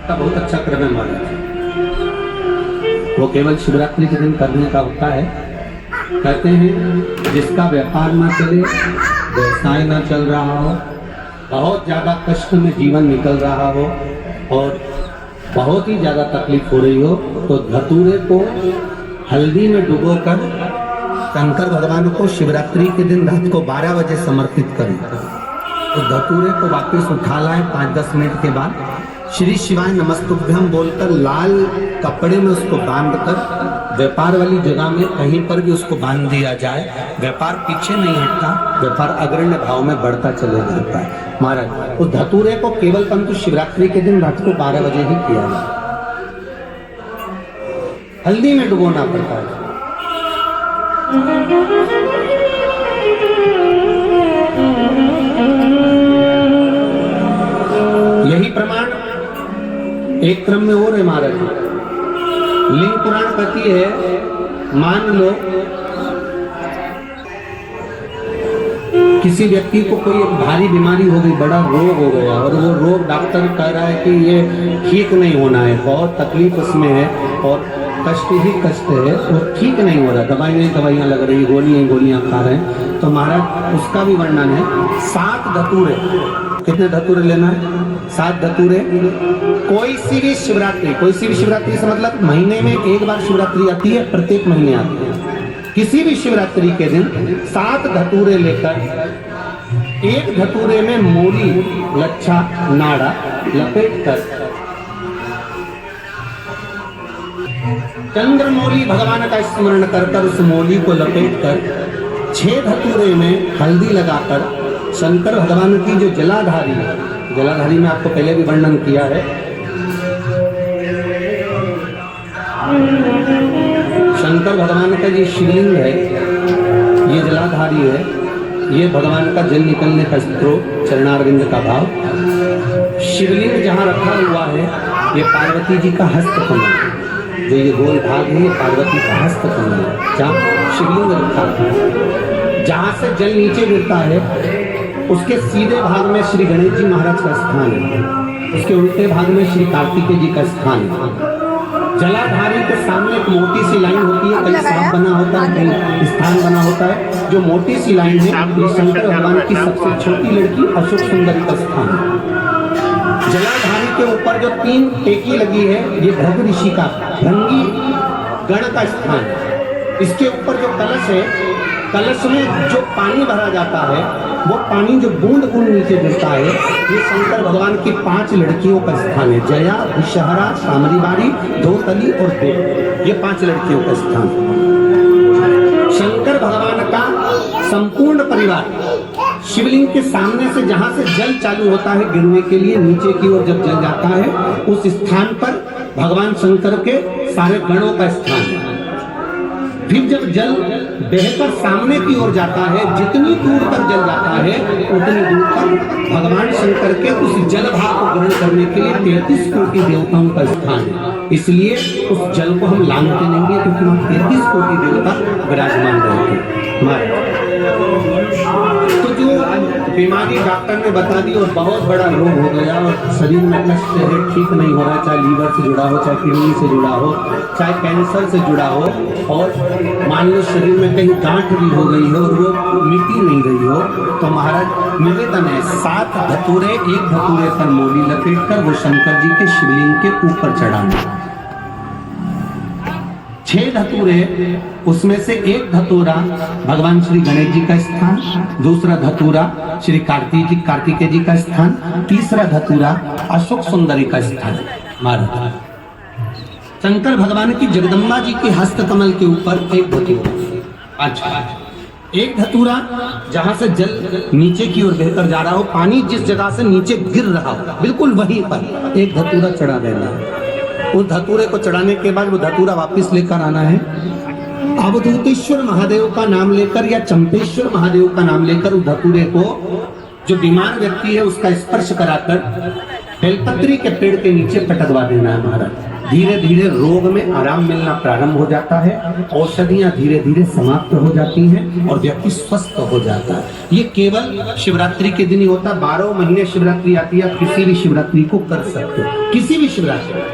का बहुत अच्छा क्रम है महाराज। वो केवल शिवरात्रि के दिन करने का होता है। कहते हैं जिसका व्यापार ना चले, व्यवसाय ना चल रहा हो, बहुत ज्यादा कष्ट में जीवन निकल रहा हो और बहुत ही ज्यादा तकलीफ हो रही हो, तो धतूरे को हल्दी में डुबोकर शंकर भगवान को शिवरात्रि के दिन रात को 12 बजे समर्पित करें। तो धतूरे को वापस उठा लाएं 5-10 मिनट के बाद, श्री शिवाय नमस्तुभ्यम बोलकर लाल कपड़े में उसको बांधकर व्यापार वाली जगह में कहीं पर भी उसको बांध दिया जाए। व्यापार पीछे नहीं हटता, व्यापार अग्रण्य भाव में बढ़ता चले जाता है। महाराज उस धतूरे को केवल परंतु शिवरात्रि के दिन रात को 12 बजे ही किया जाए, हल्दी में डुबोना पड़ता है। यही प्रमाण एक क्रम में और है महाराज। लिंग पुराण कहती है, मान लो किसी व्यक्ति को कोई एक भारी बीमारी हो गई, बड़ा रोग हो गया और वो रोग डॉक्टर कह रहा है कि ये ठीक नहीं होना है, बहुत तकलीफ उसमें है और कष्ट ही कष्ट है और ठीक नहीं हो रहा, दवाइयां लग रही, गोलियां खा रहे हैं। तो महाराज उसका भी वर्णन है। 7 धतूरे, कितने धतूरे लेना है? 7 धतूरे। कोई सी भी शिवरात्रि से मतलब महीने में एक बार शिवरात्रि आती है, प्रत्येक महीने आती है। किसी भी शिवरात्रि के दिन 7 धतूरे लेकर, एक धतूरे में मूली, लच्छा, नाड़ा लपेट कर, चंद्रमौली भगवान का स्मरण कर उस मौली को लपेट कर 6 धतूरे में हल्दी लगाकर शंकर भगवान की जो जलाधारी है, जलाधारी में आपको पहले भी वर्णन किया है, शंकर भगवान का ये शिवलिंग है, ये जलाधारी है, ये भगवान का जल निकलने का स्त्रोत, चरणारविंद का भाव। शिवलिंग जहाँ रखा हुआ है ये पार्वती जी का हस्त कमल है, जो ये गोल भाग है ये पार्वती का हस्त कमल है, जहाँ शिवलिंग रखा है। जहाँ से जल नीचे गिरता है उसके सीधे भाग में श्री गणेश जी महाराज का स्थान है, उसके उल्टे भाग में श्री कार्तिकेय जी का स्थान है। जलाधारी के सामने एक मोटी सी लाइन होती है, कहीं सांप बना होता है, कहीं स्थान बना होता है। जो मोटी सी लाइन है ये शंकर भगवान की सबसे छोटी लड़की अशोक सुंदरी का स्थान है। जलाधारी के ऊपर जो 3 टेकी लगी है ये भृगु ऋषि का भृंगी गण का स्थान है। इसके ऊपर जो कलश है, कलश में जो पानी भरा जाता है वो पानी जो बूंद बूंद नीचे गिरता है, ये शंकर भगवान की 5 लड़कियों का स्थान है। जया, विषहरा, सामरीबारी, धोतली और देव, ये 5 लड़कियों का स्थान है। शंकर भगवान का संपूर्ण परिवार शिवलिंग के सामने से जहां से जल चालू होता है गिरने के लिए नीचे की ओर जब जल जाता है, उस स्थान पर भगवान शंकर के सारे गणों का स्थान है। फिर जब जल बहकर सामने की ओर जाता है, जितनी दूर तक जल जाता है उतनी दूर तक भगवान शंकर के उस जल भाग को ग्रहण करने के लिए 33 कोटि देवताओं का स्थान है। इसलिए उस जल को हम लांघते नहीं है, क्योंकि हम 33 कोटि देवता विराजमान रहते। तो जो बीमारी डॉक्टर ने बता दी और बहुत बड़ा रोग हो गया और शरीर में कष्ट है, ठीक नहीं हो रहा, चाहे लीवर से जुड़ा हो, चाहे किडनी से जुड़ा हो, चाहे कैंसर से जुड़ा हो, और मान लो शरीर में कहीं गांठ भी हो गई हो और वो मिटी नहीं रही हो, तो महाराज निवेदन है 7 धतूरे, एक धतूरे पर मूली लपेट कर वो शंकर जी के शिवलिंग के ऊपर चढ़ाना। 6 धतूरे, उसमें से एक धतूरा भगवान श्री गणेश जी का स्थान, दूसरा धतूरा श्री कार्तिकेय जी का स्थान, तीसरा धतूरा अशोक सुंदरी का स्थान। महाराज शंकर भगवान की जगदम्बा जी के हस्त कमल के ऊपर एक धतूरा। अच्छा, एक धतूरा जहां से जल नीचे की ओर बहकर जा रहा हो, पानी जिस जगह से नीचे गिर रहा हो बिल्कुल वहीं पर एक धतूरा चढ़ा देना है। उस धतूरे को चढ़ाने के बाद वो धतूरा वापस लेकर आना है। अवधूतेश्वर महादेव का नाम लेकर या चंपेश्वर महादेव का नाम लेकर उस धतूरे को, जो बीमार व्यक्ति है उसका स्पर्श कराकर बेलपत्री के पेड़ के नीचे पटकवा देना है महाराज। धीरे धीरे रोग में आराम मिलना प्रारंभ हो जाता है, औषधियां धीरे धीरे समाप्त हो जाती हैं और व्यक्ति स्वस्थ हो जाता है। ये केवल शिवरात्रि के दिन ही होता। 12 महीने शिवरात्रि आती है, किसी भी शिवरात्रि को कर सकते हो, किसी भी शिवरात्रि।